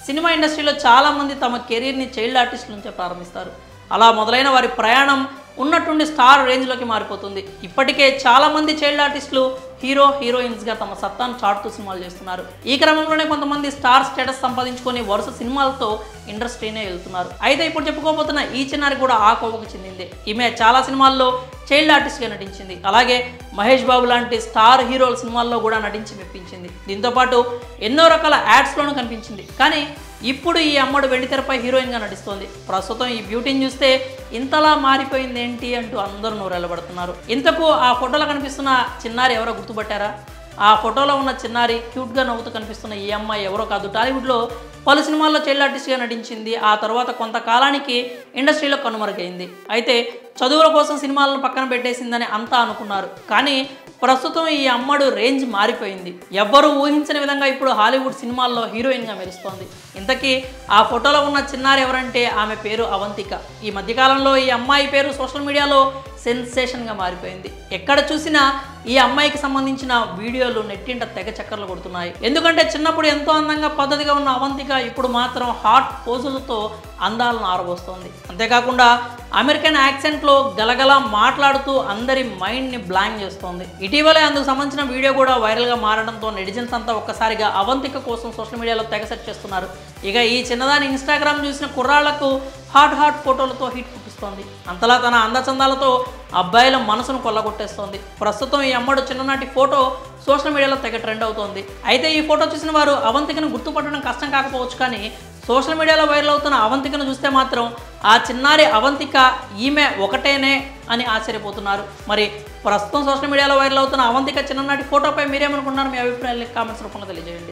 Cinema ఇండస్ట్రీలో చాలామంది తమ కెరీర్ని చైల్డ్ ఆర్టిస్ట్ నుంచే ప్రారంభిస్తారు. అలా మొదలైన వారి ప్రయాణం ఉన్నట్టుండి స్టార్ రేంజ్లోకి మారిపోతుంది. ఇప్పటికే చాలామంది చైల్డ్ ఆర్టిస్టులు హీరో హీరోయిన్స్గా తమ సత్తాను చాటుతూ సినిమాలు చేస్తున్నారు. ఈ క్రమంలోనే కొంతమంది స్టార్ స్టేటస్ సంపాదించుకొని వరుస సినిమాలతో ఇండస్ట్రీనే వెళ్తున్నారు. అయితే ఇప్పుడు చెప్పుకోబోతున్న ఈ చిన్నారి కూడా ఆ కోవకు చెందింది. ఈమె చాలా సినిమాల్లో చైల్డ్ ఆర్టిస్ట్గా నటించింది. అలాగే మహేష్ బాబు లాంటి స్టార్ హీరోల సినిమాల్లో కూడా నటించి మెప్పించింది. దీంతోపాటు ఎన్నో రకాల యాడ్స్లోనూ కనిపించింది. కానీ ఇప్పుడు ఈ అమ్మడు వెండితెరపై హీరోయిన్గా నటిస్తోంది. ప్రస్తుతం ఈ బ్యూటీని చూస్తే ఇంతలా మారిపోయింది ఏంటి అంటూ అందరూ నోరెళ్ళబడుతున్నారు. ఇంతకు ఆ ఫోటోలో కనిపిస్తున్న చిన్నారి ఎవరో గుర్తుపట్టారా? ఆ ఫోటోలో ఉన్న చిన్నారి క్యూట్గా నవ్వుతూ కనిపిస్తున్న ఈ అమ్మాయి ఎవరో కాదు, టాలీవుడ్లో పలు సినిమాల్లో చైల్డ్ ఆర్టిస్ట్గా నటించింది. ఆ తర్వాత కొంతకాలానికి ఇండస్ట్రీలో కనుమరుగైంది. అయితే చదువుల కోసం సినిమాలను పక్కన పెట్టేసిందని అంతా అనుకున్నారు. కానీ ప్రస్తుతం ఈ అమ్మడు రేంజ్ మారిపోయింది. ఎవ్వరూ ఊహించని విధంగా ఇప్పుడు హాలీవుడ్ సినిమాల్లో హీరోయిన్గా మెరుస్తోంది. ఇంతకీ ఆ ఫోటోలో ఉన్న చిన్నారి ఎవరంటే ఆమె పేరు అవంతిక. ఈ మధ్యకాలంలో ఈ అమ్మాయి పేరు సోషల్ మీడియాలో సెన్సేషన్గా మారిపోయింది. ఎక్కడ చూసినా ఈ అమ్మాయికి సంబంధించిన వీడియోలు నెట్టింట తెగ చక్కర్లు కొడుతున్నాయి. ఎందుకంటే చిన్నప్పుడు ఎంతో అందంగా పద్ధతిగా ఉన్న అవంతిక ఇప్పుడు మాత్రం హాట్ పోజులతో అందాలను ఆరబోస్తోంది. అంతేకాకుండా అమెరికన్ యాక్సెంట్లో గలగల మాట్లాడుతూ అందరి మైండ్ని బ్లాంక్ చేస్తోంది. ఇటీవలే అందుకు సంబంధించిన వీడియో కూడా వైరల్గా మారడంతో నెటిజన్స్ అంతా ఒక్కసారిగా అవంతిక కోసం సోషల్ మీడియాలో తెగ సెర్చ్ చేస్తున్నారు. ఇక ఈ చిన్నదాని ఇన్స్టాగ్రామ్ చూసిన కుర్రాళ్లకు హాట్ ఫోటోలతో హిట్ పుట్టిస్తోంది. అంతలా తన అందచందాలతో అబ్బాయిల మనసును కొల్లగొట్టేస్తోంది. ప్రస్తుతం ఈ అమ్మడు చిన్ననాటి ఫోటో సోషల్ మీడియాలో తెగ ట్రెండ్ అవుతోంది. అయితే ఈ ఫోటో చూసిన వారు అవంతికను గుర్తుపట్టడం కష్టం కాకపోవచ్చు. కానీ సోషల్ మీడియాలో వైరల్ అవుతున్న అవంతికను చూస్తే మాత్రం ఆ చిన్నారి అవంతిక ఈమె ఒకటేనే అని ఆశ్చర్యపోతున్నారు. మరి ప్రస్తుతం సోషల్ మీడియాలో వైరల్ అవుతున్న అవంతిక చిన్ననాటి ఫోటోపై మీరేమనుకుంటున్నారు? మీ అభిప్రాయాన్ని కామెంట్స్ రూపంలో తెలియజేయండి.